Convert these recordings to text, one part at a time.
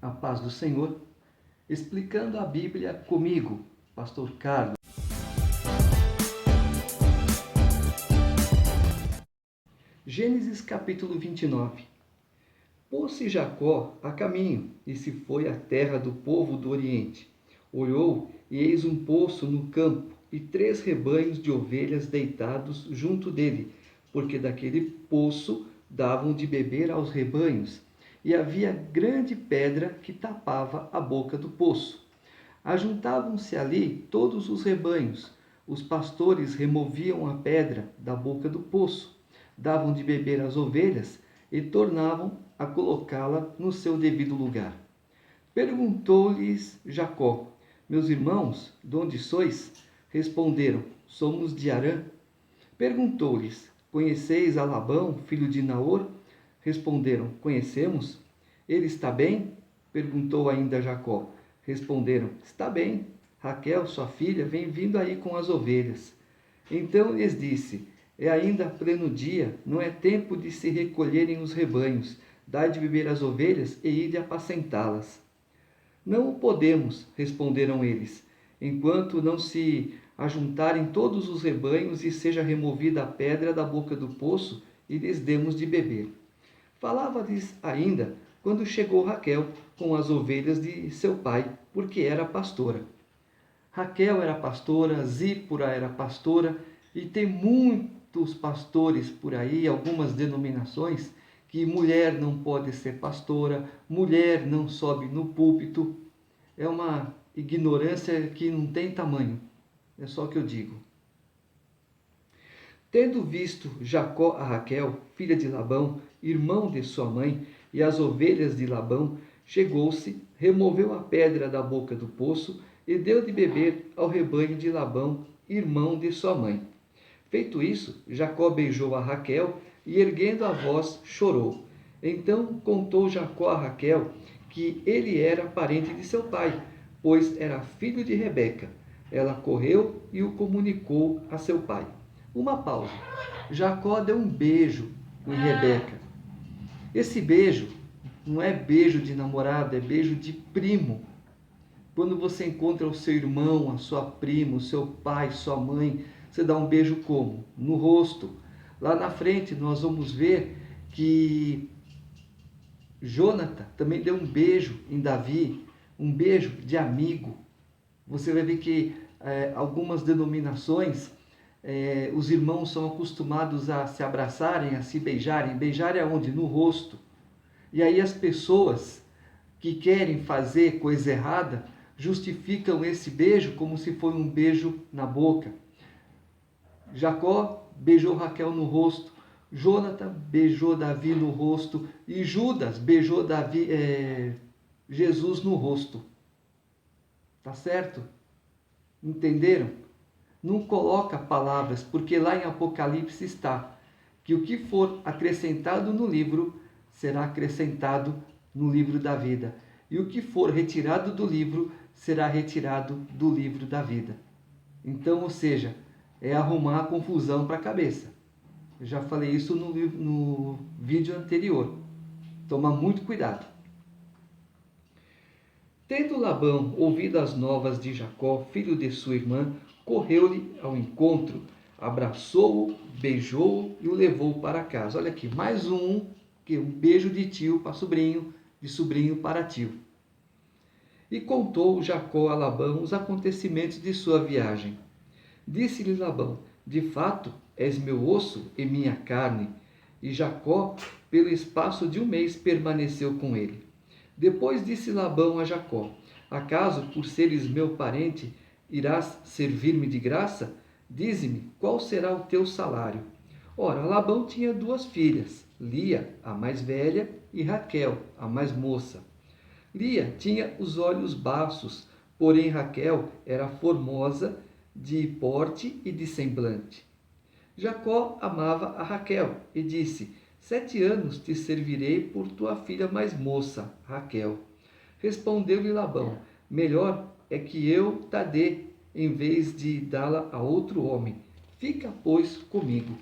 A paz do Senhor, explicando a Bíblia comigo, Pastor Carlos. Gênesis capítulo 29. Pôs-se Jacó a caminho e se foi à terra do povo do Oriente. Olhou e eis um poço no campo e 3 rebanhos de ovelhas deitados junto dele, porque daquele poço davam de beber aos rebanhos. E havia grande pedra que tapava a boca do poço. Ajuntavam-se ali todos os rebanhos. Os pastores removiam a pedra da boca do poço, davam de beber às ovelhas e tornavam a colocá-la no seu devido lugar. Perguntou-lhes Jacó: Meus irmãos, de onde sois? Responderam: Somos de Harã. Perguntou-lhes: Conheceis a Labão, filho de Naor? Responderam: Conhecemos. Ele está bem? Perguntou ainda Jacó. Responderam: Está bem. Raquel, sua filha, vem vindo aí com as ovelhas. Então lhes disse: É ainda pleno dia, não é tempo de se recolherem os rebanhos. Dai de beber às ovelhas e ide apacentá-las. Não o podemos, responderam eles, enquanto não se ajuntarem todos os rebanhos e seja removida a pedra da boca do poço e lhes demos de beber. Falava-lhes ainda quando chegou Raquel com as ovelhas de seu pai, porque era pastora. Raquel era pastora, Zípora era pastora, e tem muitos pastores por aí, algumas denominações, que mulher não pode ser pastora, mulher não sobe no púlpito. É uma ignorância que não tem tamanho. É só o que eu digo. Tendo visto Jacó a Raquel, filha de Labão, irmão de sua mãe, e as ovelhas de Labão, chegou-se, removeu a pedra da boca do poço e deu de beber ao rebanho de Labão, irmão de sua mãe. Feito isso, Jacó beijou a Raquel e, erguendo a voz, chorou. Então contou Jacó a Raquel que ele era parente de seu pai, pois era filho de Rebeca. Ela correu e o comunicou a seu pai. Uma pausa. Jacó deu um beijo em Rebeca. Esse beijo não é beijo de namorado, é beijo de primo. Quando você encontra o seu irmão, a sua prima, o seu pai, sua mãe, você dá um beijo como? No rosto. Lá na frente nós vamos ver que Jônatan também deu um beijo em Davi, um beijo de amigo. Você vai ver que algumas denominações, os irmãos são acostumados a se abraçarem, a se beijarem. Beijar é onde? No rosto. E aí as pessoas que querem fazer coisa errada justificam esse beijo como se fosse um beijo na boca. Jacó beijou Raquel no rosto, Jônatan beijou Davi no rosto e Judas beijou Jesus no rosto. Tá certo? Entenderam? Não coloca palavras, porque lá em Apocalipse está que o que for acrescentado no livro será acrescentado no livro da vida. E o que for retirado do livro será retirado do livro da vida. Então, ou seja, é arrumar a confusão para a cabeça. Eu já falei isso no vídeo anterior. Toma muito cuidado. Tendo Labão ouvido as novas de Jacó, filho de sua irmã, correu-lhe ao encontro, abraçou-o, beijou-o e o levou para casa. Olha aqui, mais um beijo de tio para sobrinho, de sobrinho para tio. E contou Jacó a Labão os acontecimentos de sua viagem. Disse-lhe Labão: De fato, és meu osso e minha carne. E Jacó, pelo espaço de 1 mês, permaneceu com ele. Depois disse Labão a Jacó: Acaso, por seres meu parente, irás servir-me de graça? Dize-me, qual será o teu salário? Ora, Labão tinha 2 filhas, Lia, a mais velha, e Raquel, a mais moça. Lia tinha os olhos baços, porém Raquel era formosa de porte e de semblante. Jacó amava a Raquel e disse: 7 anos te servirei por tua filha mais moça, Raquel. Respondeu-lhe Labão: Melhor é que eu ta dê, em vez de dá-la a outro homem. Fica, pois, comigo.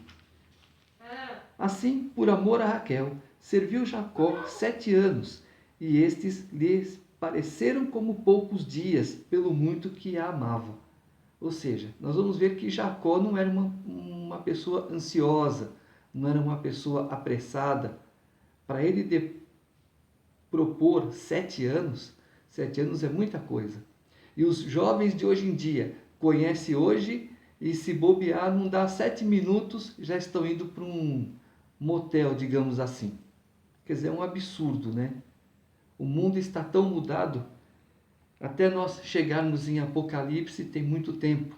Assim, por amor a Raquel, serviu Jacó 7 anos, e estes lhes pareceram como poucos dias, pelo muito que a amava. Ou seja, nós vamos ver que Jacó não era uma pessoa ansiosa, não era uma pessoa apressada. Para ele propor 7 anos, 7 anos é muita coisa. E os jovens de hoje em dia conhecem hoje e se bobear, não dá 7 minutos, já estão indo para um motel, digamos assim. Quer dizer, é um absurdo, né? O mundo está tão mudado, até nós chegarmos em Apocalipse tem muito tempo.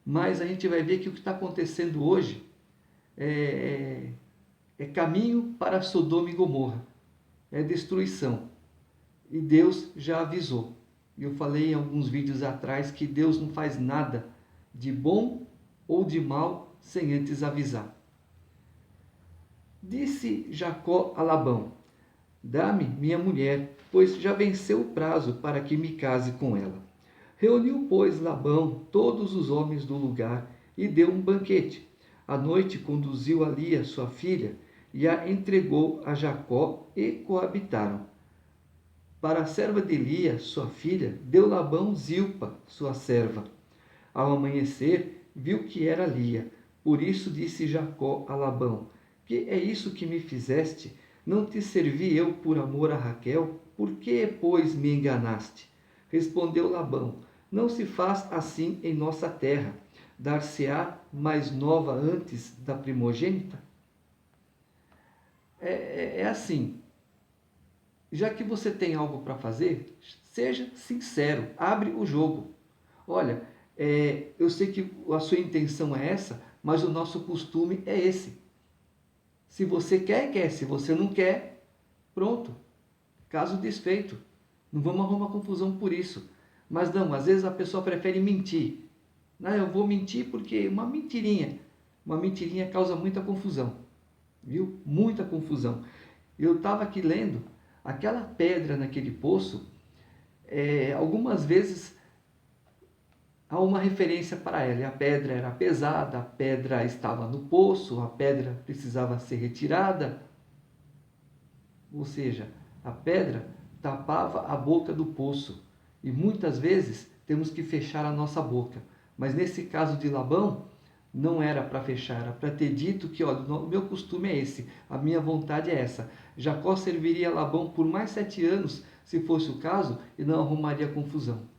Mas a gente vai ver que o que está acontecendo hoje é caminho para Sodoma e Gomorra. É destruição. E Deus já avisou. Eu falei em alguns vídeos atrás que Deus não faz nada de bom ou de mal sem antes avisar. Disse Jacó a Labão: dá-me minha mulher, pois já venceu o prazo para que me case com ela. Reuniu, pois, Labão todos os homens do lugar e deu um banquete. À noite conduziu a Lia, sua filha, e a entregou a Jacó e coabitaram. Para a serva de Lia, sua filha, deu Labão Zilpa, sua serva. Ao amanhecer, viu que era Lia. Por isso disse Jacó a Labão: que é isso que me fizeste? Não te servi eu por amor a Raquel? Por que, pois, me enganaste? Respondeu Labão: não se faz assim em nossa terra. Dar-se-á mais nova antes da primogênita? É assim. Já que você tem algo para fazer, seja sincero, abre o jogo. Olha, eu sei que a sua intenção é essa, mas o nosso costume é esse. Se você quer, quer. Se você não quer, pronto. Caso desfeito. Não vamos arrumar confusão por isso. Mas não, às vezes a pessoa prefere mentir. Não, eu vou mentir porque uma mentirinha causa muita confusão. Viu? Muita confusão. Eu estava aqui lendo, aquela pedra naquele poço, algumas vezes há uma referência para ela. E a pedra era pesada, a pedra estava no poço, a pedra precisava ser retirada. Ou seja, a pedra tapava a boca do poço. E muitas vezes temos que fechar a nossa boca. Mas nesse caso de Labão, não era para fechar, era para ter dito que, olha, o meu costume é esse, a minha vontade é essa. Jacó serviria Labão por mais 7 anos, se fosse o caso, e não arrumaria confusão.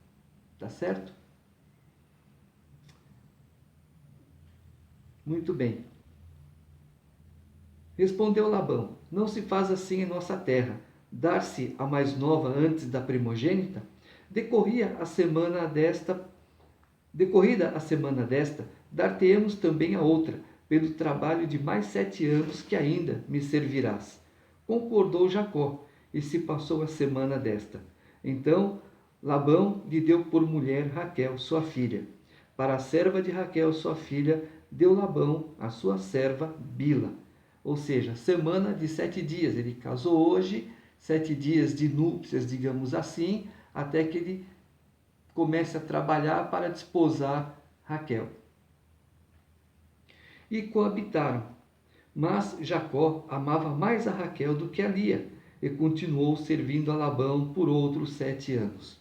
Tá certo? Muito bem. Respondeu Labão: não se faz assim em nossa terra. Dar-se a mais nova antes da primogênita? Decorrida a semana desta, dar-te-emos também a outra, pelo trabalho de mais 7 anos que ainda me servirás. Concordou Jacó, e se passou a semana desta. Então Labão lhe deu por mulher Raquel, sua filha. Para a serva de Raquel, sua filha, deu Labão a sua serva Bila. Ou seja, semana de 7 dias. Ele casou hoje, 7 dias de núpcias, digamos assim, até que ele comece a trabalhar para desposar Raquel. E coabitaram. Mas Jacó amava mais a Raquel do que a Lia, e continuou servindo a Labão por outros 7 anos.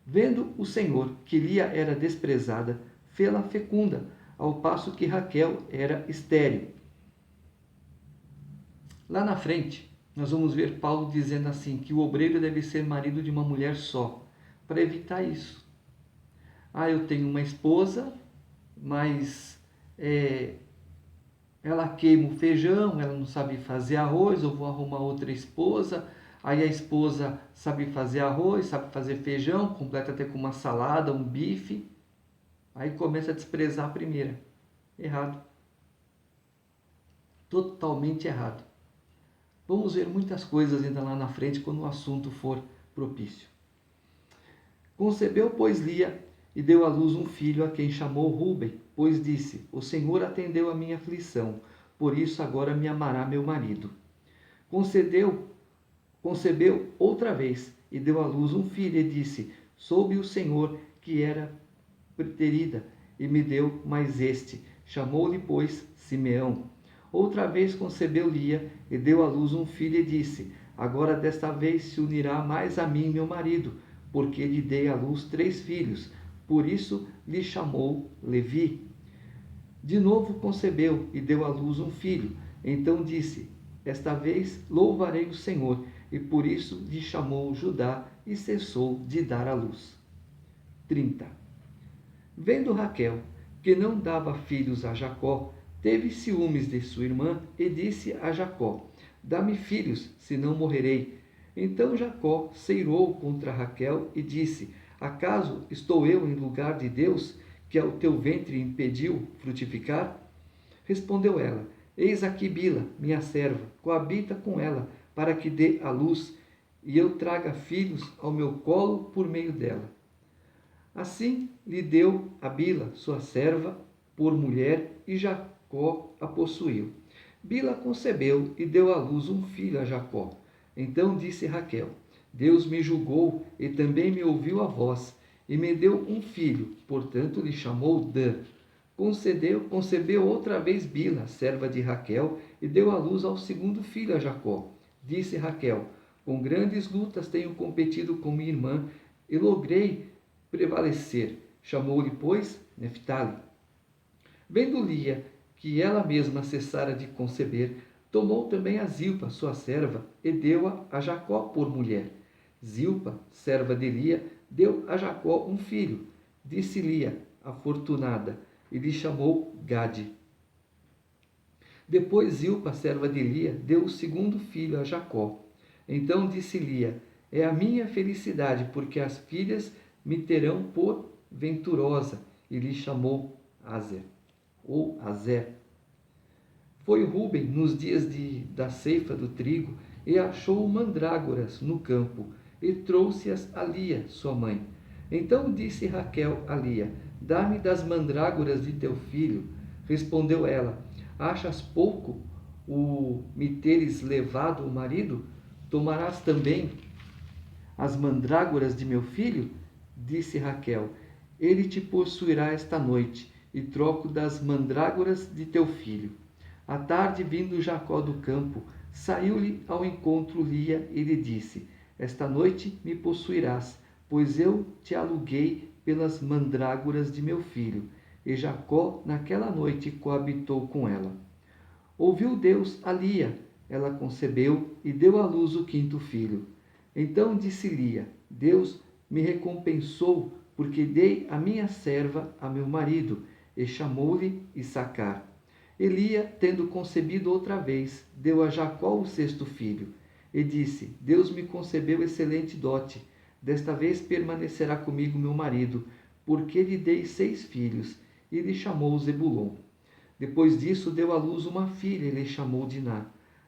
Vendo o Senhor que Lia era desprezada, fê-la fecunda, ao passo que Raquel era estéril. Lá na frente, nós vamos ver Paulo dizendo assim, que o obreiro deve ser marido de uma mulher só, para evitar isso. Eu tenho uma esposa, mas ela queima o feijão, ela não sabe fazer arroz, eu vou arrumar outra esposa. Aí a esposa sabe fazer arroz, sabe fazer feijão, completa até com uma salada, um bife. Aí começa a desprezar a primeira. Errado. Totalmente errado. Vamos ver muitas coisas ainda lá na frente quando o assunto for propício. Concebeu, pois, Lia e deu à luz um filho a quem chamou Ruben, pois disse: o Senhor atendeu a minha aflição, por isso agora me amará meu marido. Concebeu outra vez e deu à luz um filho e disse: soube o Senhor que era preterida e me deu mais este. Chamou-lhe, pois, Simeão. Outra vez concebeu Lia e deu à luz um filho e disse: Agora desta vez se unirá mais a mim meu marido, porque lhe dei à luz 3 filhos. Por isso lhe chamou Levi. De novo concebeu e deu à luz um filho. Então disse: esta vez louvarei o Senhor, e por isso lhe chamou Judá, e cessou de dar à luz. 30. Vendo Raquel que não dava filhos a Jacó, teve ciúmes de sua irmã e disse a Jacó: dá-me filhos, senão morrerei. Então Jacó se irou contra Raquel e disse: acaso estou eu em lugar de Deus, que ao teu ventre impediu frutificar? Respondeu ela: eis aqui Bila, minha serva, coabita com ela, para que dê à luz, e eu traga filhos ao meu colo por meio dela. Assim lhe deu a Bila, sua serva, por mulher, e Jacó a possuiu. Bila concebeu e deu à luz um filho a Jacó. Então disse Raquel: Deus me julgou e também me ouviu a voz, e me deu um filho, portanto lhe chamou Dan. Concebeu outra vez Bila, serva de Raquel, e deu à luz ao segundo filho a Jacó. Disse Raquel: com grandes lutas tenho competido com minha irmã, e logrei prevalecer. Chamou-lhe, pois, Neftali. Vendo Lia que ela mesma cessara de conceber, tomou também a Zilpa, sua serva, e deu-a a Jacó por mulher. Zilpa, serva de Lia, deu a Jacó um filho. Disse Lia, afortunada, e lhe chamou Gade. Depois Zilpa, serva de Lia, deu o segundo filho a Jacó. Então disse Lia: é a minha felicidade, porque as filhas me terão por venturosa, e lhe chamou Azer, ou Azer. Foi Ruben nos dias da ceifa do trigo, e achou mandrágoras no campo, e trouxe-as a Lia, sua mãe. Então disse Raquel a Lia: dá-me das mandrágoras de teu filho. Respondeu ela: achas pouco o me teres levado o marido? Tomarás também as mandrágoras de meu filho? Disse Raquel: ele te possuirá esta noite, e troco das mandrágoras de teu filho. À tarde, vindo Jacó do campo, saiu-lhe ao encontro Lia e lhe disse: esta noite me possuirás, pois eu te aluguei pelas mandrágoras de meu filho. E Jacó naquela noite coabitou com ela. Ouviu Deus a Lia, ela concebeu e deu à luz o quinto filho. Então disse Lia: Deus me recompensou, porque dei a minha serva a meu marido, e chamou-lhe Issacar. Lia, tendo concebido outra vez, deu a Jacó o sexto filho, e disse: Deus me concebeu excelente dote, desta vez permanecerá comigo meu marido, porque lhe dei 6 filhos, e lhe chamou Zebulon. Depois disso deu à luz uma filha, e lhe chamou Diná.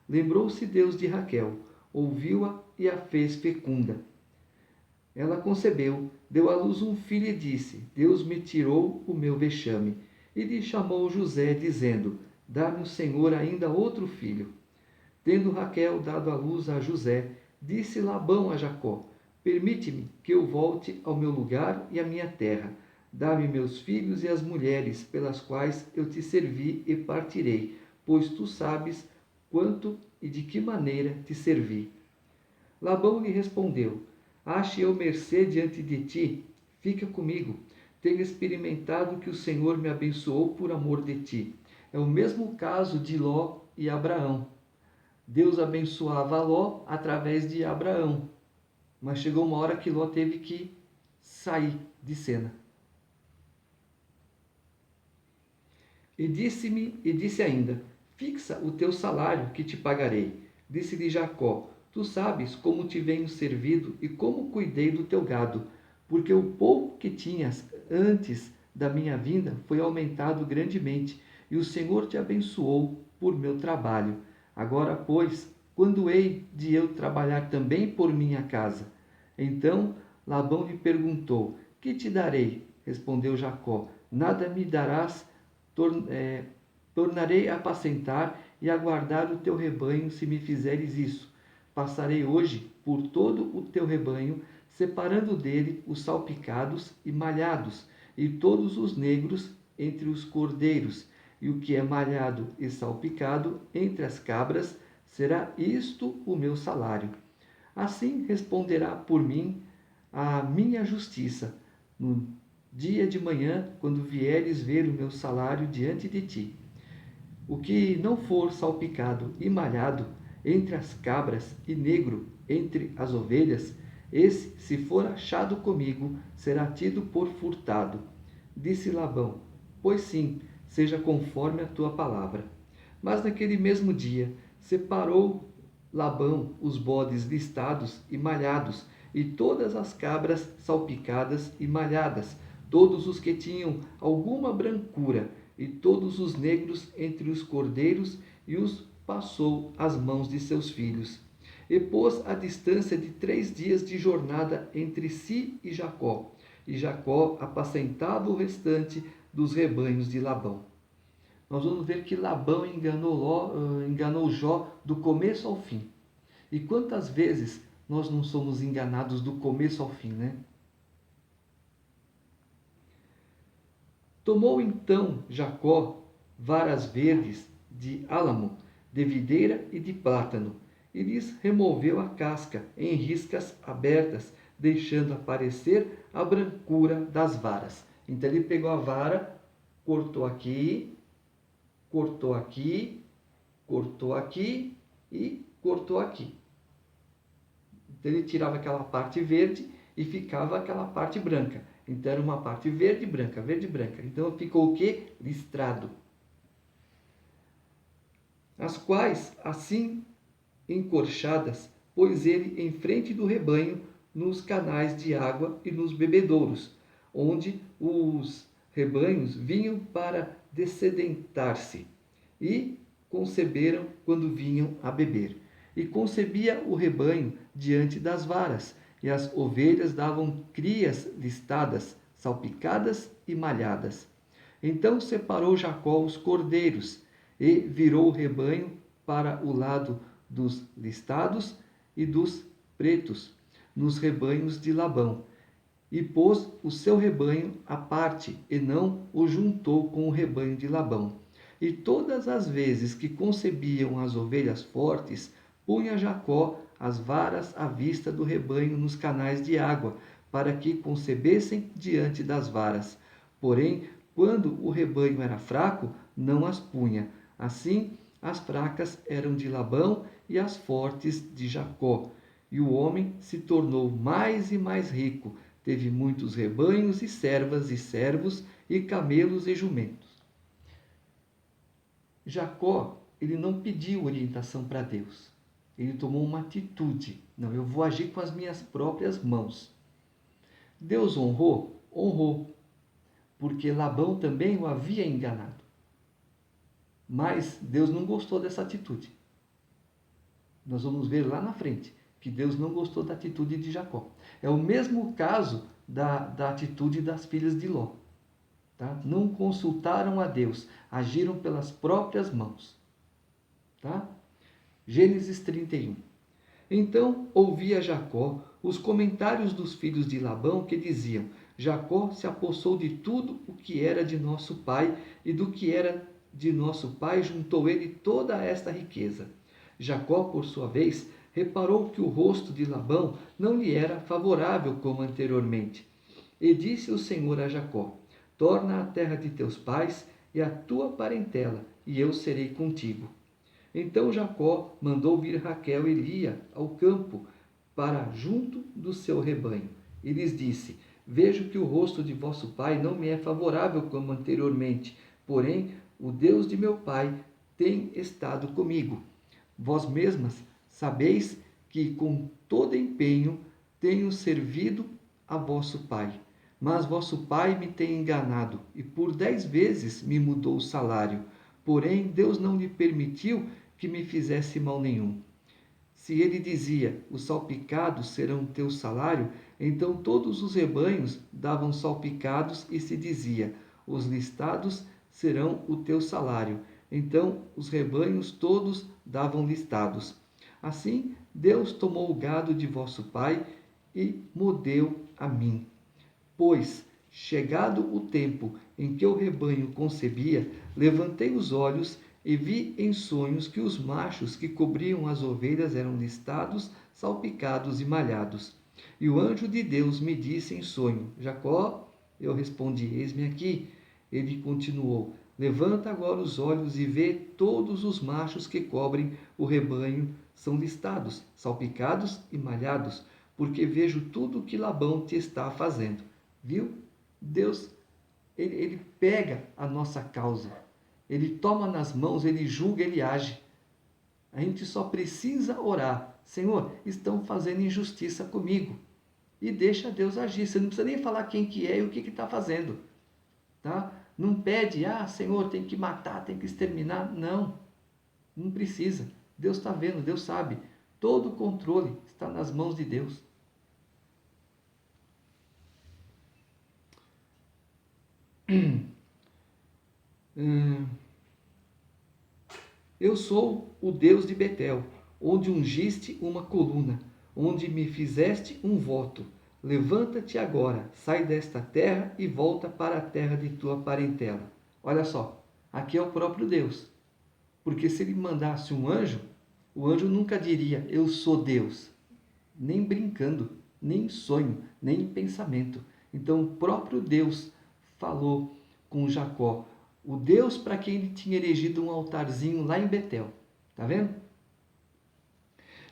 Lembrou-se Deus de Raquel, ouviu-a e a fez fecunda. Ela concebeu, deu à luz um filho e disse: Deus me tirou o meu vexame. E lhe chamou José, dizendo: dá-me o Senhor ainda outro filho. Tendo Raquel dado à luz a José, disse Labão a Jacó: permite-me que eu volte ao meu lugar e à minha terra. Dá-me meus filhos e as mulheres pelas quais eu te servi e partirei, pois tu sabes quanto e de que maneira te servi. Labão lhe respondeu: ache eu mercê diante de ti? Fica comigo. Tenho experimentado que o Senhor me abençoou por amor de ti. É o mesmo caso de Ló e Abraão. Deus abençoava Ló através de Abraão. Mas chegou uma hora que Ló teve que sair de cena. E disse ainda: fixa o teu salário que te pagarei. Disse-lhe Jacó: tu sabes como te venho servido e como cuidei do teu gado, porque o pouco que tinhas antes da minha vinda foi aumentado grandemente, e o Senhor te abençoou por meu trabalho. Agora, pois, quando hei de eu trabalhar também por minha casa? Então Labão lhe perguntou: que te darei? Respondeu Jacó: nada me darás, tornarei a apacentar e a guardar o teu rebanho se me fizeres isso. Passarei hoje por todo o teu rebanho, separando dele os salpicados e malhados, e todos os negros entre os cordeiros, e o que é malhado e salpicado entre as cabras será isto o meu salário. Assim responderá por mim a minha justiça, no dia de manhã, quando vieres ver o meu salário diante de ti. O que não for salpicado e malhado entre as cabras e negro entre as ovelhas, esse, se for achado comigo, será tido por furtado. Disse Labão: Pois sim, seja conforme a tua palavra. Mas naquele mesmo dia separou Labão os bodes listados e malhados, e todas as cabras salpicadas e malhadas, todos os que tinham alguma brancura, e todos os negros entre os cordeiros, e os passou às mãos de seus filhos. E pôs a distância de 3 dias de jornada entre si e Jacó. E Jacó apacentava o restante dos rebanhos de Labão. Nós vamos ver que Labão enganou Jó do começo ao fim. E quantas vezes nós não somos enganados do começo ao fim, né? Tomou então Jacó varas verdes de álamo, de videira e de plátano, e lhes removeu a casca em riscas abertas, deixando aparecer a brancura das varas. Então ele pegou a vara, cortou aqui, cortou aqui, cortou aqui e cortou aqui. Então ele tirava aquela parte verde e ficava aquela parte branca. Então era uma parte verde, branca, verde, branca. Então ficou o quê? Listrado. As quais, assim encorchadas, pôs ele em frente do rebanho, nos canais de água e nos bebedouros, onde os rebanhos vinham para dessedentar-se, e conceberam quando vinham a beber. E concebia o rebanho diante das varas, e as ovelhas davam crias listadas, salpicadas e malhadas. Então separou Jacó os cordeiros, e virou o rebanho para o lado dos listados e dos pretos, nos rebanhos de Labão, e pôs o seu rebanho à parte, e não o juntou com o rebanho de Labão. E todas as vezes que concebiam as ovelhas fortes, punha Jacó as varas à vista do rebanho nos canais de água, para que concebessem diante das varas. Porém, quando o rebanho era fraco, não as punha. Assim, as fracas eram de Labão e as fortes de Jacó. E o homem se tornou mais e mais rico, teve muitos rebanhos e servas e servos e camelos e jumentos. Jacó, ele não pediu orientação para Deus. Ele tomou uma atitude. Não, eu vou agir com as minhas próprias mãos. Deus honrou? Honrou. Porque Labão também o havia enganado. Mas Deus não gostou dessa atitude. Nós vamos ver lá na frente que Deus não gostou da atitude de Jacó. É o mesmo caso da atitude das filhas de Ló. Tá? Não consultaram a Deus, agiram pelas próprias mãos. Tá? Gênesis 31. Então ouvia Jacó os comentários dos filhos de Labão que diziam: Jacó se apossou de tudo o que era de nosso pai, e do que era de nosso pai juntou ele toda esta riqueza. Jacó, por sua vez, reparou que o rosto de Labão não lhe era favorável como anteriormente. E disse o Senhor a Jacó: Torna à terra de teus pais e à tua parentela, e eu serei contigo. Então Jacó mandou vir Raquel e Lia ao campo para junto do seu rebanho. E lhes disse: Vejo que o rosto de vosso pai não me é favorável como anteriormente, porém o Deus de meu pai tem estado comigo. Vós mesmas sabeis que com todo empenho tenho servido a vosso pai. Mas vosso pai me tem enganado, e por 10 vezes me mudou o salário. Porém, Deus não lhe permitiu que me fizesse mal nenhum. Se ele dizia: os salpicados serão teu salário, então todos os rebanhos davam salpicados, e se dizia: os listados serão o teu salário, então os rebanhos todos davam listados. Assim, Deus tomou o gado de vosso pai e mo deu a mim. Pois, chegado o tempo em que o rebanho concebia, levantei os olhos e vi em sonhos que os machos que cobriam as ovelhas eram listados, salpicados e malhados. E o anjo de Deus me disse em sonho: Jacó? Eu respondi: Eis-me aqui. Ele continuou: Levanta agora os olhos e vê todos os machos que cobrem o rebanho são listados, salpicados e malhados, porque vejo tudo o que Labão te está fazendo. Viu? Deus, ele pega a nossa causa, ele toma nas mãos, ele julga, ele age. A gente só precisa orar. Senhor, estão fazendo injustiça comigo. E deixa Deus agir. Você não precisa nem falar quem que é e o que está fazendo. Tá? Não pede, Senhor, tem que matar, tem que exterminar. Não, não precisa. Deus está vendo, Deus sabe. Todo o controle está nas mãos de Deus. Eu sou o Deus de Betel, onde ungiste uma coluna, onde me fizeste um voto. Levanta-te agora, sai desta terra e volta para a terra de tua parentela. Olha só, aqui é o próprio Deus. Porque se ele mandasse um anjo, o anjo nunca diria, eu sou Deus. Nem brincando, nem em sonho, nem em pensamento. Então o próprio Deus falou com Jacó, o Deus para quem ele tinha erigido um altarzinho lá em Betel. Tá vendo?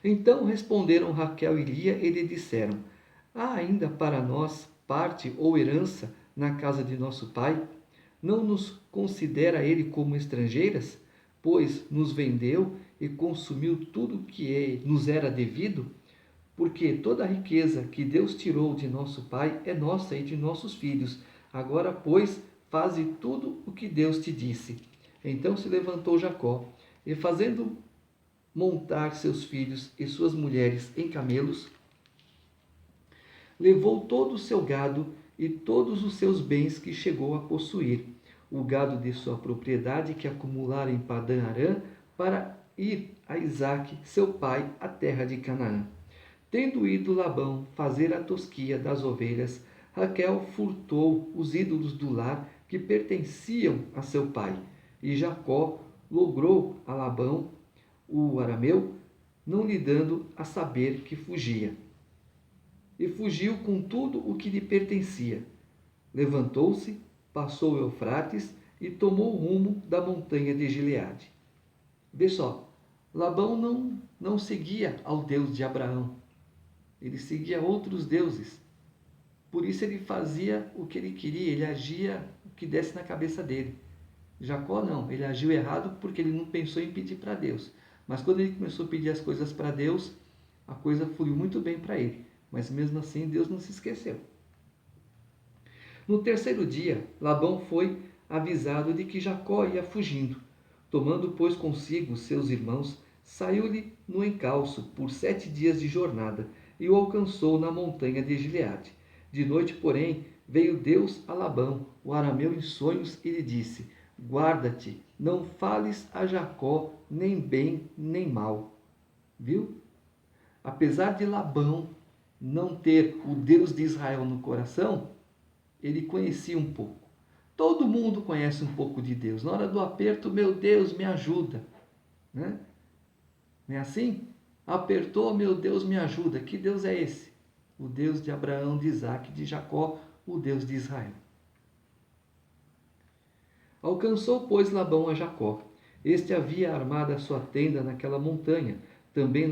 Então responderam Raquel e Lia e lhe disseram: Há ainda para nós parte ou herança na casa de nosso pai? Não nos considera ele como estrangeiras? Pois nos vendeu e consumiu tudo o que nos era devido? Porque toda a riqueza que Deus tirou de nosso pai é nossa e de nossos filhos. Agora, pois, faze tudo o que Deus te disse. Então se levantou Jacó, e fazendo montar seus filhos e suas mulheres em camelos, levou todo o seu gado e todos os seus bens que chegou a possuir, o gado de sua propriedade que acumulara em Padã Arã, para ir a Isaque, seu pai, à terra de Canaã. Tendo ido Labão fazer a tosquia das ovelhas, Raquel furtou os ídolos do lar que pertenciam a seu pai, e Jacó logrou a Labão, o arameu, não lhe dando a saber que fugia. E fugiu com tudo o que lhe pertencia. Levantou-se, passou o Eufrates e tomou o rumo da montanha de Gileade. Vê só, Labão não seguia ao Deus de Abraão. Ele seguia outros deuses. Por isso ele fazia o que ele queria, ele agia o que desse na cabeça dele. Jacó não, ele agiu errado porque ele não pensou em pedir para Deus. Mas quando ele começou a pedir as coisas para Deus, a coisa fluiu muito bem para ele. Mas mesmo assim, Deus não se esqueceu. No terceiro dia, Labão foi avisado de que Jacó ia fugindo. Tomando, pois, consigo seus irmãos, saiu-lhe no encalço por 7 dias de jornada e o alcançou na montanha de Gileade. De noite, porém, veio Deus a Labão, o arameu, em sonhos e lhe disse: Guarda-te, não fales a Jacó nem bem nem mal. Viu? Apesar de Labão não ter o Deus de Israel no coração, ele conhecia um pouco. Todo mundo conhece um pouco de Deus. Na hora do aperto, meu Deus, me ajuda. Né? Não é assim? Apertou, meu Deus, me ajuda. Que Deus é esse? O Deus de Abraão, de Isaque, de Jacó, o Deus de Israel. Alcançou, pois, Labão a Jacó. Este havia armado a sua tenda naquela montanha. Também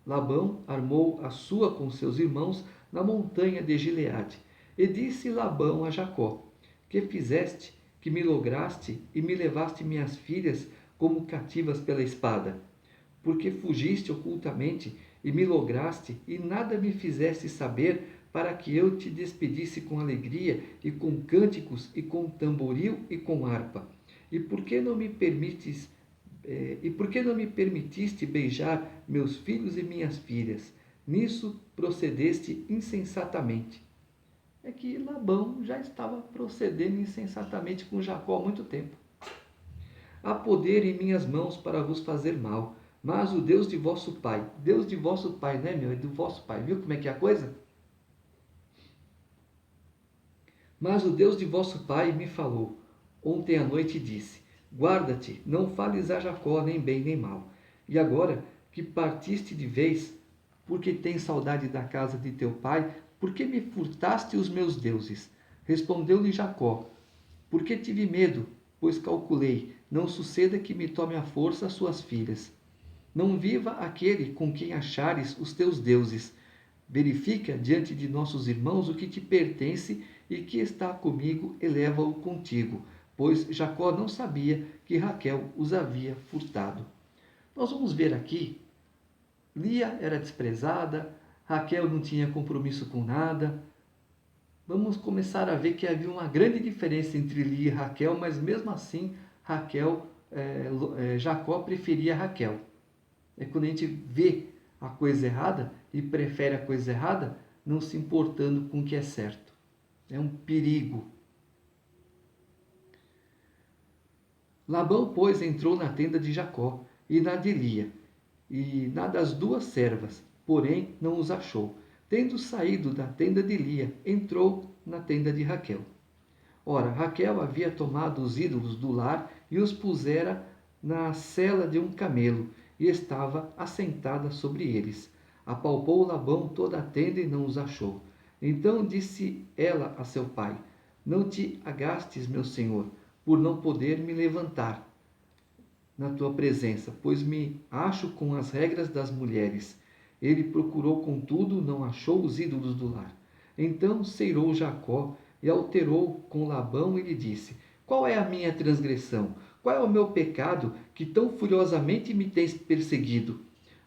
Labão armou a sua com seus irmãos na montanha de Gileade. E disse Labão a Jacó: Que fizeste, que me lograste e me levaste minhas filhas como cativas pela espada? Porque fugiste ocultamente e me lograste e nada me fizeste saber, para que eu te despedisse com alegria e com cânticos e com tamboril e com harpa. E por que não me permitiste beijar meus filhos e minhas filhas? Nisso procedeste insensatamente. É que Labão já estava procedendo insensatamente com Jacó há muito tempo. Há poder em minhas mãos para vos fazer mal, mas o Deus de vosso pai, Deus de vosso pai, né, meu? É do vosso pai, viu como é que é a coisa? Mas o Deus de vosso pai me falou ontem à noite e disse: Guarda-te, não fales a Jacó nem bem nem mal. E agora que partiste de vez, porque tens saudade da casa de teu pai, por que me furtaste os meus deuses? Respondeu-lhe Jacó: porque tive medo, pois calculei, não suceda que me tome à força as suas filhas. Não viva aquele com quem achares os teus deuses. Verifica diante de nossos irmãos o que te pertence e que está comigo, e leva-o contigo, pois Jacó não sabia que Raquel os havia furtado. Nós vamos ver aqui, Lia era desprezada, Raquel não tinha compromisso com nada. Vamos começar a ver que havia uma grande diferença entre Lia e Raquel, mas mesmo assim Jacó preferia Raquel. É quando a gente vê a coisa errada e prefere a coisa errada, não se importando com o que é certo. É um perigo. Labão, pois, entrou na tenda de Jacó e na de Lia, e na das duas servas, porém não os achou. Tendo saído da tenda de Lia, entrou na tenda de Raquel. Ora, Raquel havia tomado os ídolos do lar e os pusera na sela de um camelo, e estava assentada sobre eles. Apalpou Labão toda a tenda e não os achou. Então disse ela a seu pai: não te agastes, meu senhor, por não poder me levantar na tua presença, pois me acho com as regras das mulheres. Ele procurou, contudo, não achou os ídolos do lar. Então ceirou Jacó e alterou com Labão e lhe disse: qual é a minha transgressão? Qual é o meu pecado que tão furiosamente me tens perseguido?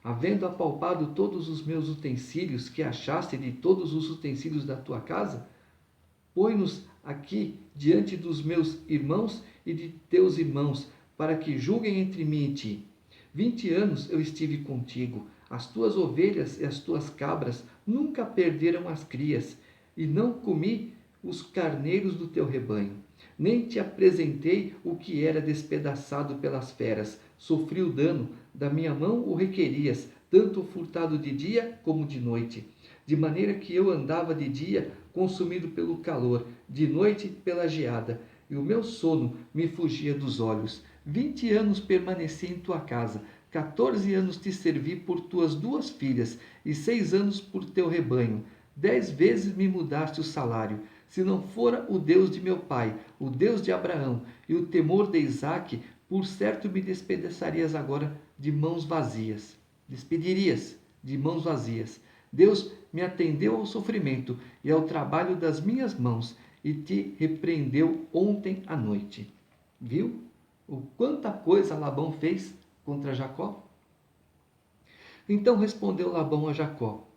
Havendo apalpado todos os meus utensílios que achaste de todos os utensílios da tua casa, põe-nos aqui diante dos meus irmãos e de teus irmãos, para que julguem entre mim e ti. 20 anos eu estive contigo, as tuas ovelhas e as tuas cabras nunca perderam as crias, e não comi os carneiros do teu rebanho. Nem te apresentei o que era despedaçado pelas feras. Sofri o dano, da minha mão o requerias, tanto furtado de dia como de noite. De maneira que eu andava de dia consumido pelo calor, de noite pela geada, e o meu sono me fugia dos olhos. 20 anos permaneci em tua casa, 14 anos te servi por tuas duas filhas, e 6 anos por teu rebanho. 10 vezes me mudaste o salário. Se não fora o Deus de meu pai, o Deus de Abraão, e o temor de Isaque, por certo me despedaçarias agora de mãos vazias. Despedirias de mãos vazias. Deus me atendeu ao sofrimento e ao trabalho das minhas mãos, e te repreendeu ontem à noite. Viu o quanta coisa Labão fez contra Jacó? Então respondeu Labão a Jacó: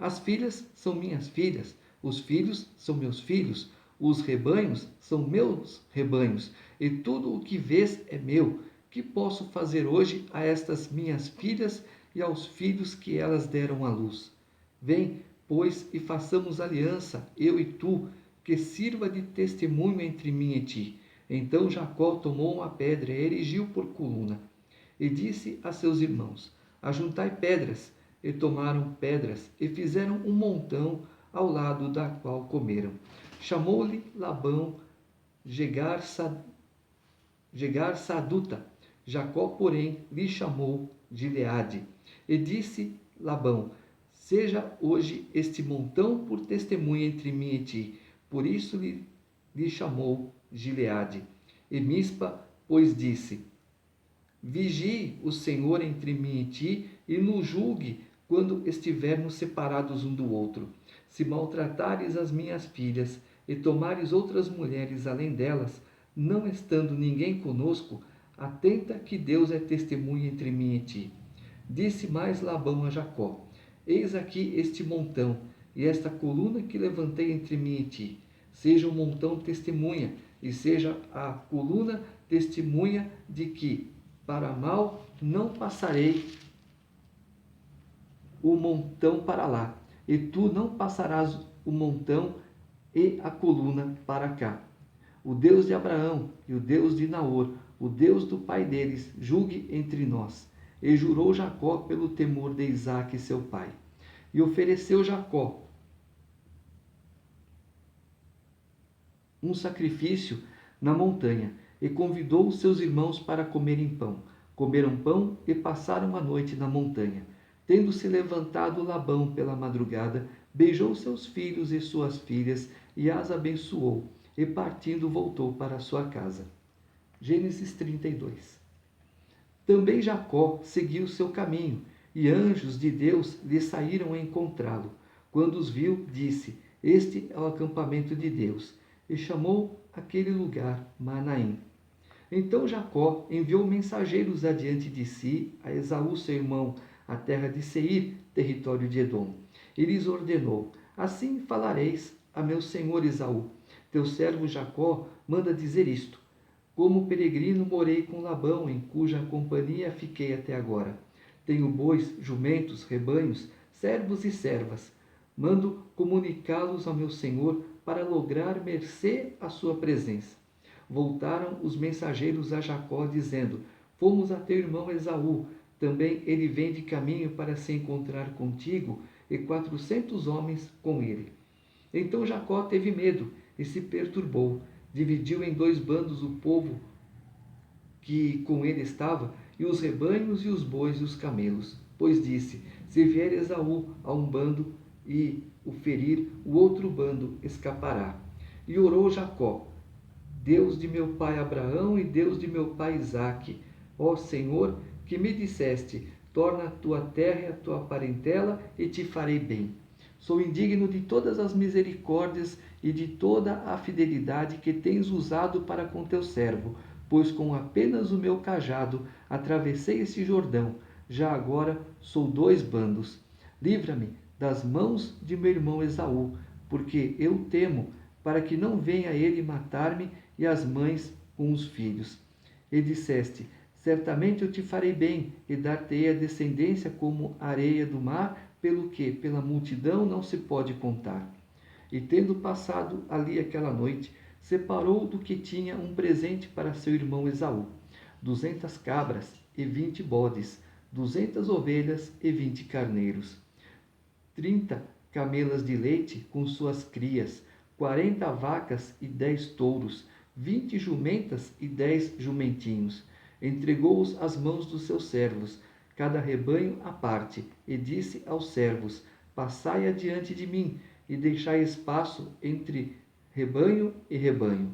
as filhas são minhas filhas, os filhos são meus filhos, os rebanhos são meus rebanhos, e tudo o que vês é meu. Que posso fazer hoje a estas minhas filhas e aos filhos que elas deram à luz? Vem, pois, e façamos aliança, eu e tu, que sirva de testemunho entre mim e ti. Então Jacó tomou uma pedra e erigiu por coluna, e disse a seus irmãos: ajuntai pedras. E tomaram pedras e fizeram um montão ao lado da qual comeram. Chamou-lhe Labão Jegar-Saduta. Jacó, porém, lhe chamou Gileade. E disse Labão: seja hoje este montão por testemunha entre mim e ti. Por isso lhe chamou Gileade. E Mispa, pois, disse: vigie o Senhor entre mim e ti, e nos julgue quando estivermos separados um do outro. Se maltratares as minhas filhas e tomares outras mulheres além delas, não estando ninguém conosco, atenta que Deus é testemunha entre mim e ti. Disse mais Labão a Jacó: eis aqui este montão e esta coluna que levantei entre mim e ti. Seja o montão testemunha, e seja a coluna testemunha de que para mal não passarei o montão para lá, e tu não passarás o montão e a coluna para cá. O Deus de Abraão e o Deus de Naor, o Deus do pai deles, julgue entre nós. E jurou Jacó pelo temor de Isaque, seu pai. E ofereceu Jacó um sacrifício na montanha, e convidou os seus irmãos para comerem pão. Comeram pão e passaram a noite na montanha. Tendo-se levantado Labão pela madrugada, beijou seus filhos e suas filhas e as abençoou, e partindo voltou para sua casa. Gênesis 32. Também Jacó seguiu seu caminho, e anjos de Deus lhe saíram a encontrá-lo. Quando os viu, disse: Este é o acampamento de Deus. E chamou aquele lugar Manaim. Então Jacó enviou mensageiros adiante de si a Esaú, seu irmão, à terra de Seir, território de Edom. E lhes ordenou: Assim falareis a meu senhor Esaú: Teu servo Jacó manda dizer isto: Como peregrino morei com Labão, em cuja companhia fiquei até agora. Tenho bois, jumentos, rebanhos, servos e servas. Mando comunicá-los ao meu senhor para lograr mercê à sua presença. Voltaram os mensageiros a Jacó, dizendo: Fomos a teu irmão Esaú. Também ele vem de caminho para se encontrar contigo, e 400 homens com ele. Então Jacó teve medo e se perturbou. Dividiu em 2 bandos o povo que com ele estava, e os rebanhos e os bois e os camelos. Pois disse: Se vier Esaú a um bando e o ferir, o outro bando escapará. E orou Jacó: Deus de meu pai Abraão e Deus de meu pai Isaque, ó Senhor, que me disseste: Torna a tua terra e a tua parentela, e te farei bem. Sou indigno de todas as misericórdias e de toda a fidelidade que tens usado para com teu servo, pois com apenas o meu cajado atravessei esse Jordão. Já agora sou 2 bandos. Livra-me das mãos de meu irmão Esaú, porque eu temo, para que não venha ele matar-me e as mães com os filhos. E disseste: Certamente eu te farei bem, e dar-te-ei a descendência como a areia do mar, pelo que pela multidão não se pode contar. E tendo passado ali aquela noite, separou do que tinha um presente para seu irmão Esaú: 200 cabras e 20 bodes, 200 ovelhas e 20 carneiros, 30 camelas de leite com suas crias, 40 vacas e 10 touros, 20 jumentas e 10 jumentinhos. Entregou-os às mãos dos seus servos, cada rebanho à parte, e disse aos servos: Passai adiante de mim, e deixai espaço entre rebanho e rebanho.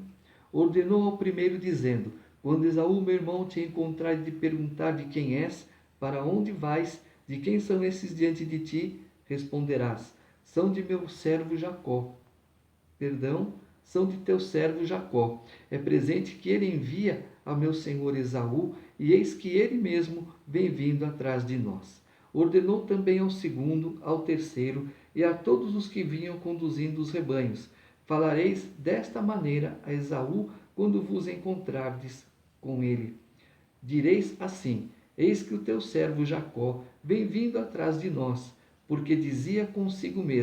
Ordenou ao primeiro, dizendo: Quando Esaú, meu irmão, te encontrar e te perguntar de quem és, para onde vais, de quem são esses diante de ti, responderás: São de meu servo Jacó. São de teu servo Jacó. É presente que ele envia a meu senhor Esaú, e eis que ele mesmo vem vindo atrás de nós. Ordenou também ao segundo, ao terceiro e a todos os que vinham conduzindo os rebanhos: Falareis desta maneira a Esaú quando vos encontrardes com ele. Direis assim: Eis que o teu servo Jacó vem vindo atrás de nós, porque dizia consigo mesmo: